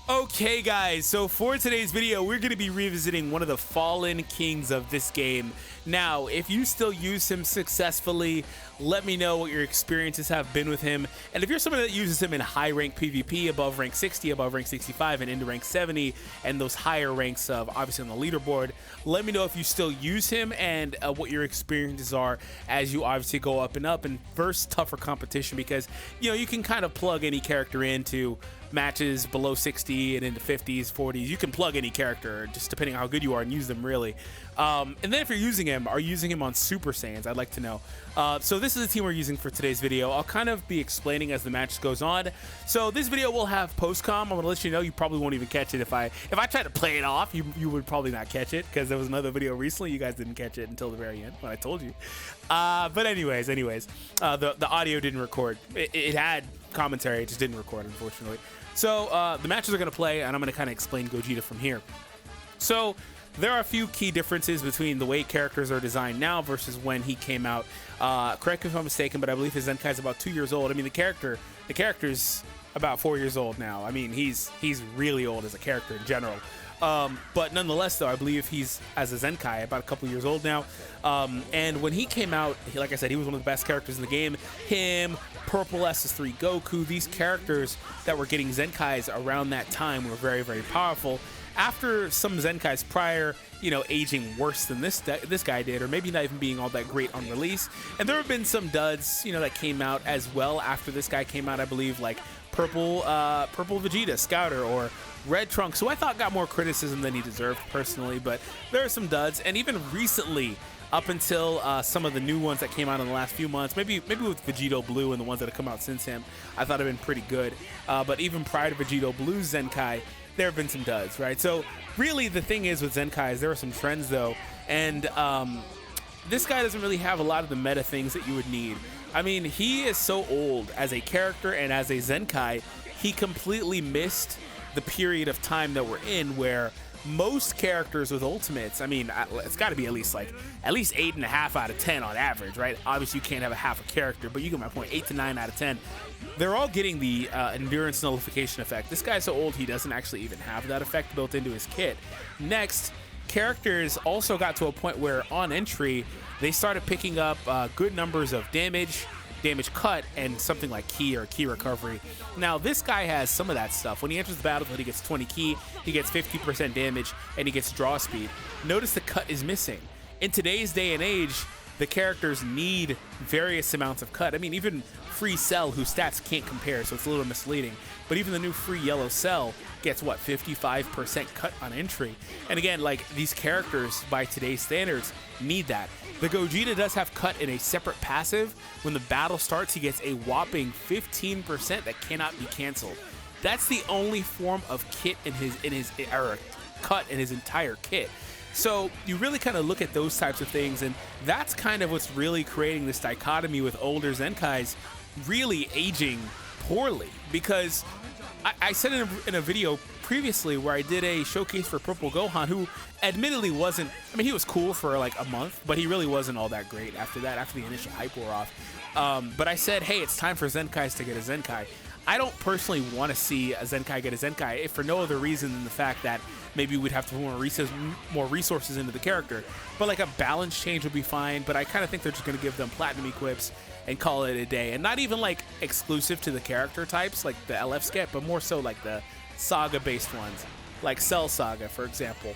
Okay guys, so for today's video, we're going to be revisiting one of the fallen kings of this game. Now, if you still use him successfully, let me know what your experiences have been with him. And if you're someone that uses him in high rank PvP, above rank 60, above rank 65, and into rank 70, and those higher ranks of obviously on the leaderboard, let me know if you still use him and what your experiences are as you obviously go up and versus tougher competition, because you can kind of plug any character into matches below 60 and into 50s, 40s. You can plug any character just depending on how good you are and use them really. And then if you're using him, are you using him on Super Saiyans? I'd like to know. So this is the team we're using for today's video. I'll kind of be explaining as the match goes on. So this video will have post-com. I'm gonna let you know you probably won't even catch it. If I try to play it off, you would probably not catch it, because there was another video recently you guys didn't catch it until the very end when I told you. But anyways, the audio didn't record. It had commentary, it just didn't record, unfortunately. So the matches are going to play, and I'm going to kind of explain Gogeta from here. So there are a few key differences between the way characters are designed now versus when he came out. Correct me if I'm mistaken, but I believe his Zenkai is about 2 years old. I mean, the character's about 4 years old now. I mean, he's really old as a character in general. But nonetheless, though, I believe he's, as a Zenkai, about a couple years old now. And when he came out, like I said, he was one of the best characters in the game. Him, Purple SS3 Goku, these characters that were getting Zenkais around that time were very, very powerful. After some Zenkais prior, aging worse than this guy did, or maybe not even being all that great on release. And there have been some duds, that came out as well after this guy came out, I believe, like Purple Vegeta, Scouter, or Red Trunks, who I thought got more criticism than he deserved personally, but there are some duds. And even recently, up until some of the new ones that came out in the last few months, maybe with Vegito Blue and the ones that have come out since him, I thought have been pretty good. But even prior to Vegito Blue's Zenkai, there have been some duds, right? So really the thing is with Zenkais, there are some trends though, and this guy doesn't really have a lot of the meta things that you would need. I mean, he is so old as a character, and as a Zenkai, he completely missed the period of time that we're in where most characters with ultimates, I mean, it's got to be at least 8.5 out of 10 on average, right? Obviously, you can't have a half a character, but you get my point. 8 to 9 out of 10. They're all getting the endurance nullification effect. This guy's so old, he doesn't actually even have that effect built into his kit. Next, characters also got to a point where on entry, they started picking up good numbers of damage cut, and something like ki or ki recovery. Now this guy has some of that stuff. When he enters the battlefield, he gets 20 ki, he gets 50% damage, and he gets draw speed. Notice the cut is missing. In today's day and age, the characters need various amounts of cut. I mean, even Free Cell, whose stats can't compare, so it's a little misleading, but even the new Free Yellow Cell gets, what, 55% cut on entry. And again, like, these characters, by today's standards, need that. The Gogeta does have cut in a separate passive. When the battle starts, he gets a whopping 15% that cannot be canceled. That's the only form of kit cut in his entire kit. So you really kind of look at those types of things, and that's kind of what's really creating this dichotomy with older Zenkais really aging poorly. Because I said in a video previously where I did a showcase for Purple Gohan, who admittedly wasn't, I mean, he was cool for like a month, but he really wasn't all that great after that, after the initial hype wore off. But I said, hey, it's time for Zenkais to get a Zenkai. I don't personally want to see a Zenkai get a Zenkai, if for no other reason than the fact that maybe we'd have to put more resources into the character. But like a balance change would be fine, but I kind of think they're just going to give them platinum equips and call it a day. And not even like exclusive to the character types, like the LF skip, but more so like the Saga-based ones, like Cell Saga, for example.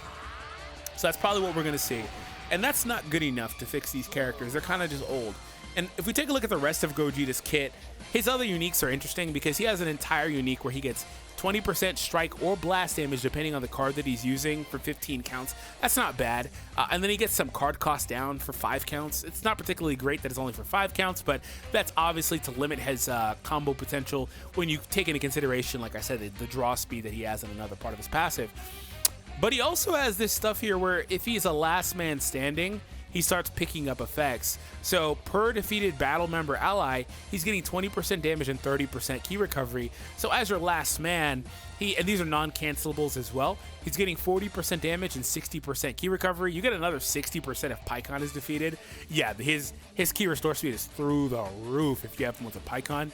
So that's probably what we're going to see. And that's not good enough to fix these characters. They're kind of just old. And if we take a look at the rest of Gogeta's kit, his other uniques are interesting because he has an entire unique where he gets 20% strike or blast damage depending on the card that he's using for 15 counts. That's not bad. And then he gets some card cost down for 5 counts. It's not particularly great that it's only for 5 counts, but that's obviously to limit his combo potential when you take into consideration, like I said, the draw speed that he has in another part of his passive. But he also has this stuff here where if he's a last man standing, he starts picking up effects. So per defeated battle member ally, he's getting 20% damage and 30% ki recovery. So as your last man, and these are non-cancelables as well, he's getting 40% damage and 60% ki recovery. You get another 60% if Pycon is defeated. Yeah, his ki restore speed is through the roof if you have him with a Pycon.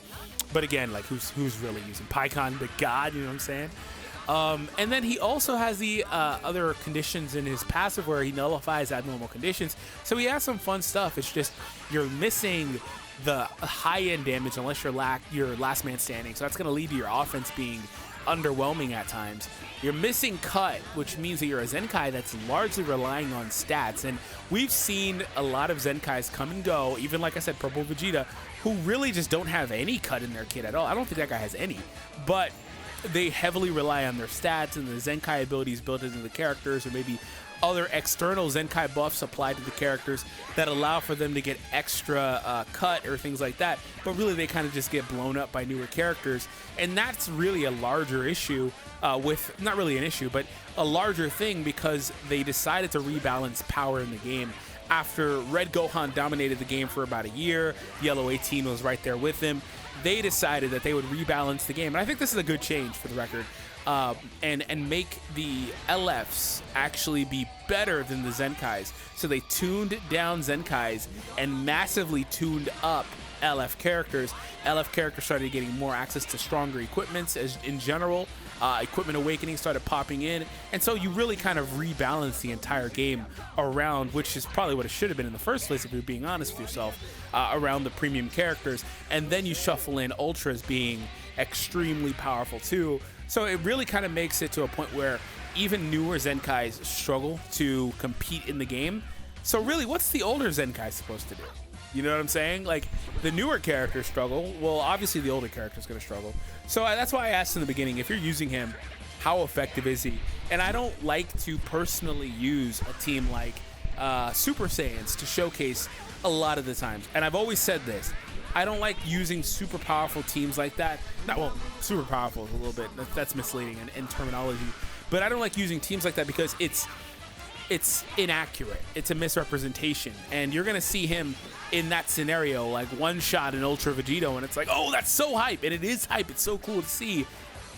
But again, like who's really using Pycon? The god, you know what I'm saying? And then he also has the other conditions in his passive where he nullifies abnormal conditions. So he has some fun stuff. It's just you're missing the high-end damage unless you're last man standing. So that's going to lead to your offense being underwhelming at times. You're missing cut, which means that you're a Zenkai that's largely relying on stats. And we've seen a lot of Zenkais come and go, even like I said, Purple Vegeta, who really just don't have any cut in their kit at all. I don't think that guy has any. But they heavily rely on their stats and the Zenkai abilities built into the characters, or maybe other external Zenkai buffs applied to the characters that allow for them to get extra cut or things like that. But really, they kind of just get blown up by newer characters. And that's really a larger issue with, not really an issue, but a larger thing, because they decided to rebalance power in the game. After Red Gohan dominated the game for about a year, Yellow 18 was right there with him. They decided that they would rebalance the game. And I think this is a good change for the record. And make the LFs actually be better than the Zenkais. So they tuned down Zenkais and massively tuned up LF characters. LF characters started getting more access to stronger equipments as in general. Equipment awakening started popping in, and so you really kind of rebalance the entire game around, which is probably what it should have been in the first place if you're being honest with yourself, around the premium characters. And then you shuffle in Ultras being extremely powerful too. So it really kind of makes it to a point where even newer Zenkais struggle to compete in the game. So really, what's the older Zenkai supposed to do? You know what I'm saying? Like, the newer characters struggle. Well, obviously the older character's going to struggle. So that's why I asked in the beginning, if you're using him, how effective is he? And I don't like to personally use a team like Super Saiyans to showcase a lot of the times. And I've always said this. I don't like using super powerful teams like that. Not, well, super powerful is a little bit, that's misleading in terminology. But I don't like using teams like that because it's inaccurate. It's a misrepresentation. And you're going to see him in that scenario, like one shot in Ultra Vegito, and it's like, oh, that's so hype. And it is hype. It's so cool to see.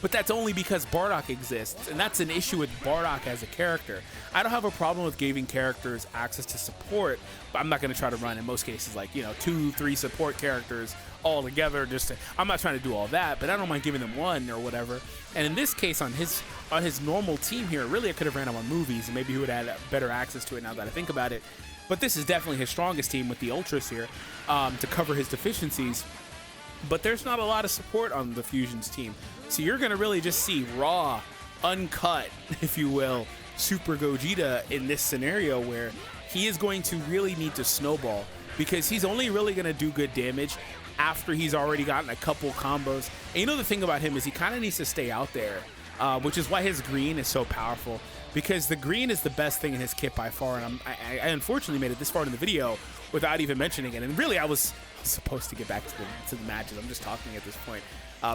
But that's only because Bardock exists. And that's an issue with Bardock as a character. I don't have a problem with giving characters access to support, but I'm not going to try to run, in most cases, like, 2-3 support characters all together. I'm not trying to do all that, but I don't mind giving them one or whatever. And in this case, on his normal team here, really I could have ran him on movies, and maybe he would have had better access to it now that I think about it. But this is definitely his strongest team with the Ultras here to cover his deficiencies. But there's not a lot of support on the Fusion's team. So you're going to really just see raw, uncut, if you will, Super Gogeta in this scenario where he is going to really need to snowball, because he's only really going to do good damage after he's already gotten a couple combos. And the thing about him is he kind of needs to stay out there, which is why his green is so powerful, because the green is the best thing in his kit by far. And I unfortunately made it this far in the video without even mentioning it. And really, I was supposed to get back to the matches. I'm just talking at this point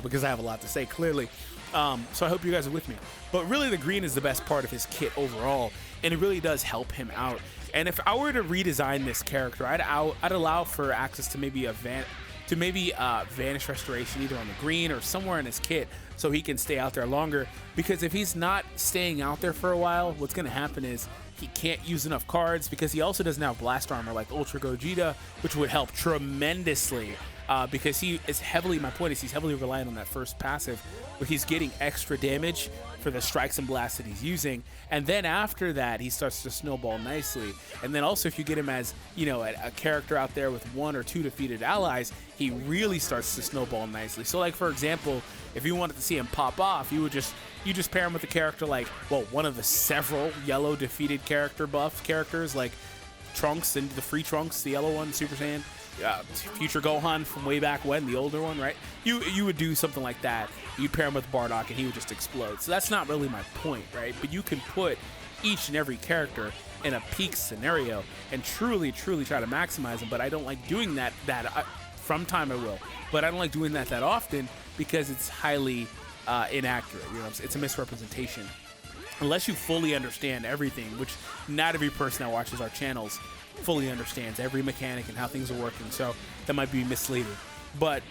because I have a lot to say, clearly. So I hope you guys are with me. But really, the green is the best part of his kit overall, and it really does help him out. And if I were to redesign this character, I'd allow for access to maybe Vanish Restoration either on the green or somewhere in his kit, so he can stay out there longer. Because if he's not staying out there for a while, what's going to happen is he can't use enough cards, because he also doesn't have blast armor like Ultra Gogeta, which would help tremendously. Because he's heavily reliant on that first passive, where he's getting extra damage for the strikes and blasts that he's using. And then after that, he starts to snowball nicely. And then also, if you get him as, a character out there with 1 or 2 defeated allies, he really starts to snowball nicely. So, like, for example, if you wanted to see him pop off, you just pair him with a character like, well, one of the several yellow defeated character buff characters, like Trunks and the Free Trunks, the yellow one, Super Saiyan. Future Gohan from way back when, the older one, right? You would do something like that. You'd pair him with Bardock and he would just explode. So that's not really my point, right? But you can put each and every character in a peak scenario and truly try to maximize them. But I don't like doing that from time I will. But I don't like doing that often, because it's highly inaccurate. It's a misrepresentation. Unless you fully understand everything, which not every person that watches our channels fully understands every mechanic and how things are working, so that might be misleading. But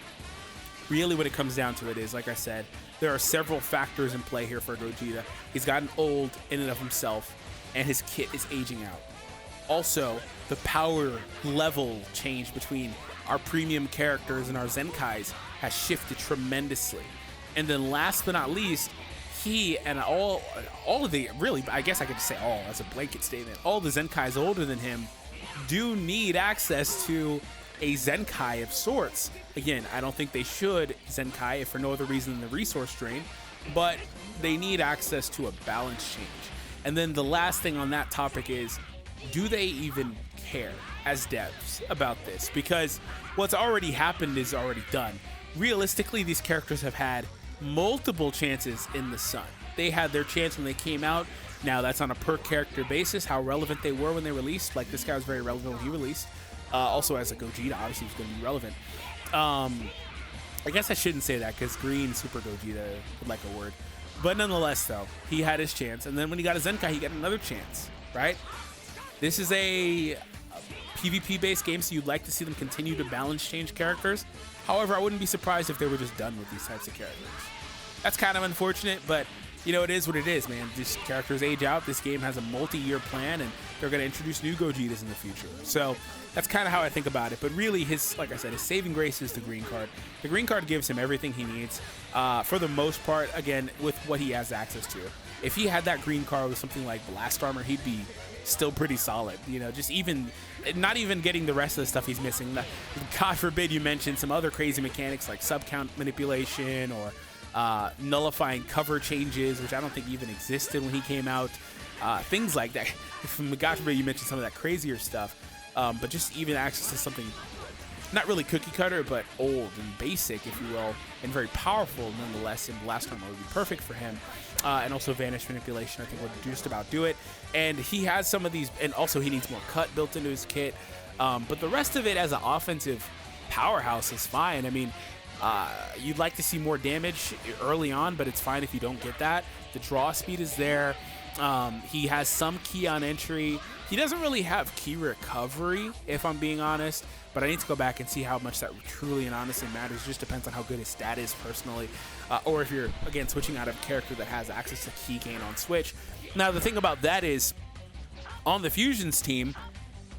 really, what it comes down to is, like I said, there are several factors in play here for Gogeta. He's gotten old in and of himself, and his kit is aging out. Also, the power level change between our premium characters and our Zenkais has shifted tremendously. And then last but not least, he and all of the, really, I guess I could just say all as a blanket statement, all the Zenkais older than him do need access to a Zenkai of sorts. Again, I don't think they should Zenkai if for no other reason than the resource drain, but they need access to a balance change. And then the last thing on that topic is, do they even care as devs about this? Because what's already happened is already done. Realistically, these characters have had multiple chances in the sun. They had their chance when they came out. Now that's on a per character basis, how relevant they were when they released. Like, this guy was very relevant when he released. Also as a Gogeta, obviously he's going to be relevant. I guess I shouldn't say that because Green Super Gogeta would like a word. But nonetheless, though, he had his chance. And then when he got a Zenkai, he got another chance, right? This is a PvP-based game, so you'd like to see them continue to balance change characters. However, I wouldn't be surprised if they were just done with these types of characters. That's kind of unfortunate, but you know, it is what it is, man. These characters age out. This game has a multi-year plan, and they're going to introduce new Gogetas in the future. So that's kind of how I think about it. But really, like I said, his saving grace is the green card. The green card gives him everything he needs, for the most part, again, with what he has access to. If he had that green card with something like Blast Armor, he'd be still pretty solid. You know, just not even getting the rest of the stuff he's missing. God forbid you mention some other crazy mechanics like sub-count manipulation or nullifying cover changes, which I don't think even existed when he came out. Things like that. God forbid you mentioned some of that crazier stuff. But just even access to something not really cookie cutter, but old and basic, if you will, and very powerful nonetheless, and Blast Armor would be perfect for him. And also Vanish Manipulation, I think, would just about do it. And he has some of these, and also he needs more cut built into his kit. But the rest of it as an offensive powerhouse is fine. I mean, you'd like to see more damage early on, but it's fine if you don't get that. The draw speed is there. He has some key on entry. He doesn't really have key recovery, if I'm being honest, but I need to go back and see how much that truly and honestly matters. It just depends on how good his stat is personally, or if you're, again, switching out of a character that has access to key gain on Switch. Now, the thing about that is, on the Fusions team,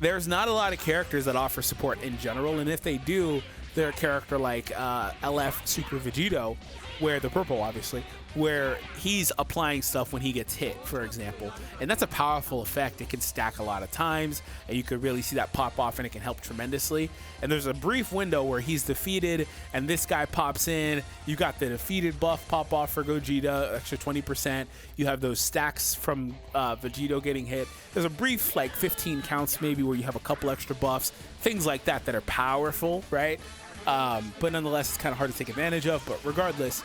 there's not a lot of characters that offer support in general, and if they do, they're a character like LF Super Vegito, where the purple, obviously, where he's applying stuff when he gets hit, for example. And that's a powerful effect. It can stack a lot of times, and you could really see that pop off, and it can help tremendously. And there's a brief window where he's defeated, and this guy pops in. You got the defeated buff pop off for Gogeta, extra 20%. You have those stacks from Vegito getting hit. There's a brief, like, 15 counts maybe where you have a couple extra buffs, things like that that are powerful, right? But nonetheless, it's kind of hard to take advantage of. But regardless,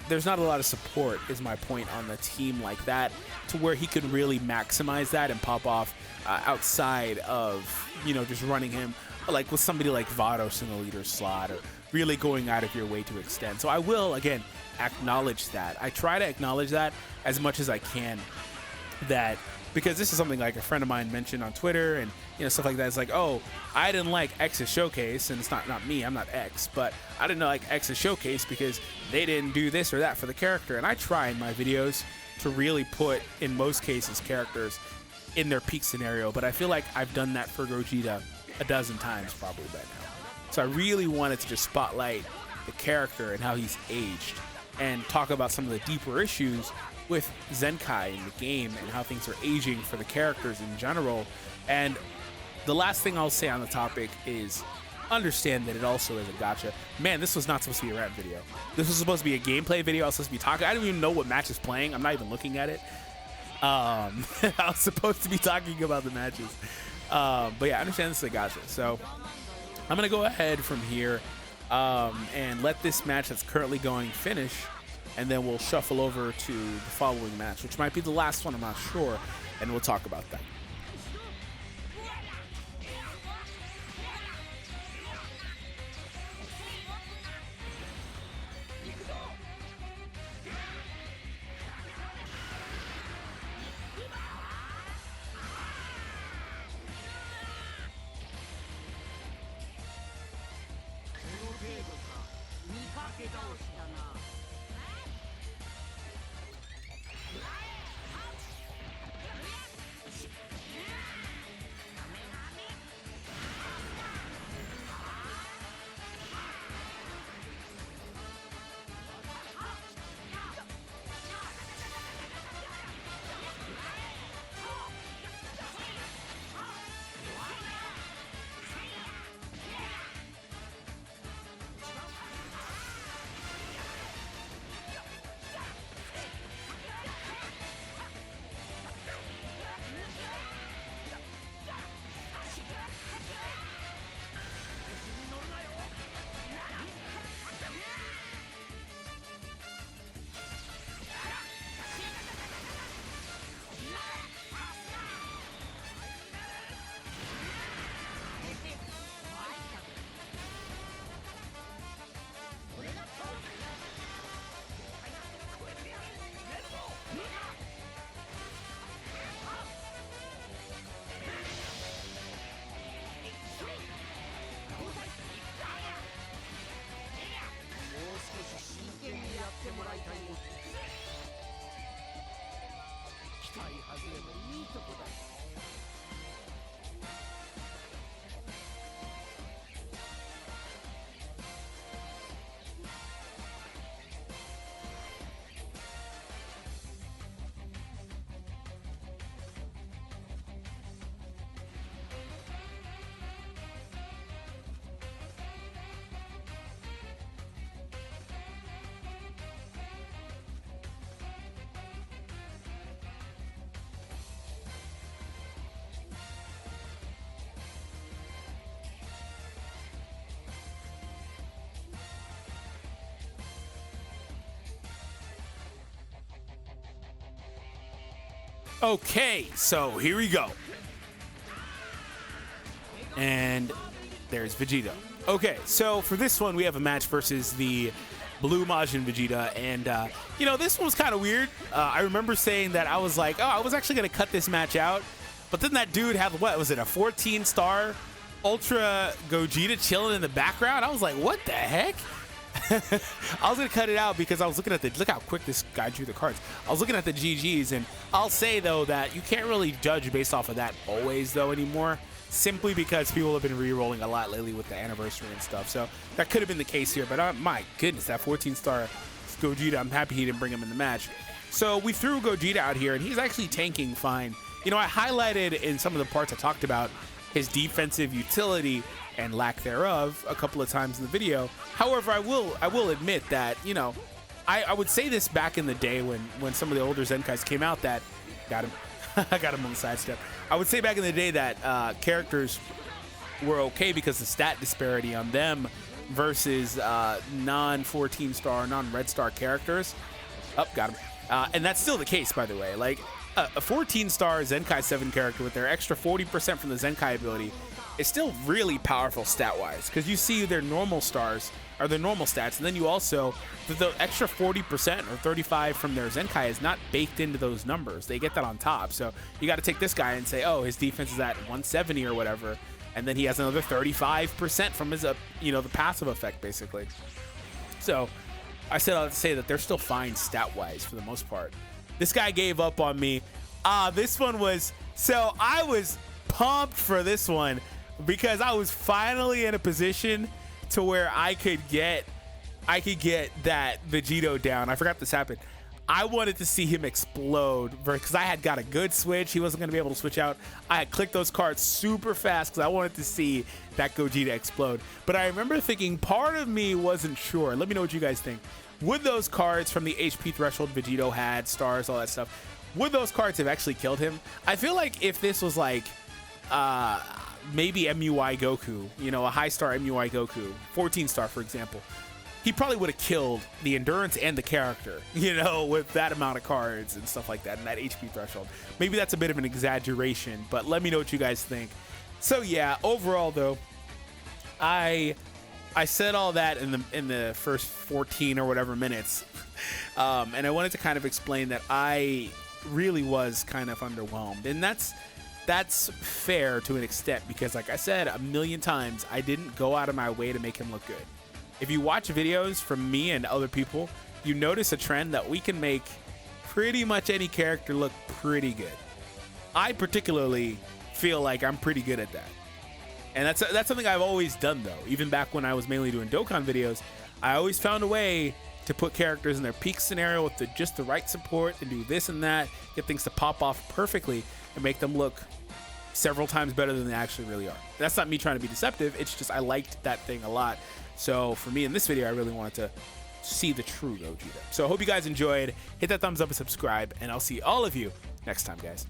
there's not a lot of support, is my point, on the team like that, to where he could really maximize that and pop off outside of, you know, just running him like with somebody like Vados in the leader slot, or really going out of your way to extend. So I will, again, acknowledge that. I try to acknowledge that as much as I can, that because this is something like a friend of mine mentioned on Twitter, and you know, stuff like that. It's like, oh, I didn't like X's showcase, and it's not me, I'm not X, but I didn't like X's showcase because they didn't do this or that for the character. And I try in my videos to really put, in most cases, characters in their peak scenario, but I feel like I've done that for Gogeta a dozen times probably by now. So I really wanted to just spotlight the character and how he's aged, and talk about some of the deeper issues with Zenkai in the game and how things are aging for the characters in general. And the last thing I'll say on the topic is understand that it also is a gacha. Man, this was not supposed to be a rap video. This was supposed to be a gameplay video. I was supposed to be talking. I don't even know what match is playing. I'm not even looking at it. I was supposed to be talking about the matches. But yeah, I understand this is a gacha. So I'm going to go ahead from here and let this match that's currently going finish, and then we'll shuffle over to the following match, which might be the last one, I'm not sure, and we'll talk about that. Okay, so here we go. And there's Vegeta. Okay, so for this one, we have a match versus the Blue Majin Vegeta. And, you know, this one was kind of weird. I remember saying that I was like, oh, I was actually going to cut this match out. But then that dude had, what was it, a 14-star Ultra Gogeta chilling in the background? I was like, what the heck? I was gonna cut it out because I was looking at look how quick this guy drew the cards. I was looking at the GGs, and I'll say though that you can't really judge based off of that always though anymore, simply because people have been re-rolling a lot lately with the anniversary and stuff. So that could have been the case here, but my goodness, that 14-star Gogeta, I'm happy he didn't bring him in the match. So we threw Gogeta out here, and he's actually tanking fine. You know, I highlighted in some of the parts I talked about his defensive utility and lack thereof a couple of times in the video. However, I will admit that, you know, I would say this back in the day when some of the older Zenkais came out that got him. I got him on the sidestep. I would say back in the day that characters were okay because the stat disparity on them versus non-14-star, non-red star characters. Got him. And that's still the case, by the way. Like a 14-star Zenkai 7 character with their extra 40% from the Zenkai ability is still really powerful stat-wise, because you see their normal stars or their normal stats, and then you also the extra 40% or 35 from their Zenkai is not baked into those numbers. They get that on top. So you got to take this guy and say, oh, his defense is at 170 or whatever, and then he has another 35% from his you know, the passive effect basically. So I said I'll say that they're still fine stat-wise for the most part. This guy gave up on me. This one was, so I was pumped for this one because I was finally in a position to where I could get that Vegito down. I forgot this happened. I wanted to see him explode because I had got a good switch. He wasn't going to be able to switch out. I had clicked those cards super fast because I wanted to see that Gogeta explode. But I remember thinking, part of me wasn't sure. Let me know what you guys think. Would those cards from the HP threshold Vegito had, stars, all that stuff, would those cards have actually killed him? I feel like if this was like maybe MUI Goku, you know, a high star MUI Goku, 14-star for example, he probably would have killed the endurance and the character, you know, with that amount of cards and stuff like that and that HP threshold. Maybe that's a bit of an exaggeration, but let me know what you guys think. So yeah, overall though, I said all that in the first 14 or whatever minutes, and I wanted to kind of explain that I really was kind of underwhelmed, and that's fair to an extent because, like I said a million times, I didn't go out of my way to make him look good. If you watch videos from me and other people, you notice a trend that we can make pretty much any character look pretty good. I particularly feel like I'm pretty good at that. And that's something I've always done though. Even back when I was mainly doing Dokkan videos, I always found a way to put characters in their peak scenario with just the right support and do this and that, get things to pop off perfectly and make them look several times better than they actually really are. That's not me trying to be deceptive. It's just I liked that thing a lot. So for me in this video, I really wanted to see the true Gogeta. So I hope you guys enjoyed. Hit that thumbs up and subscribe, and I'll see all of you next time, guys.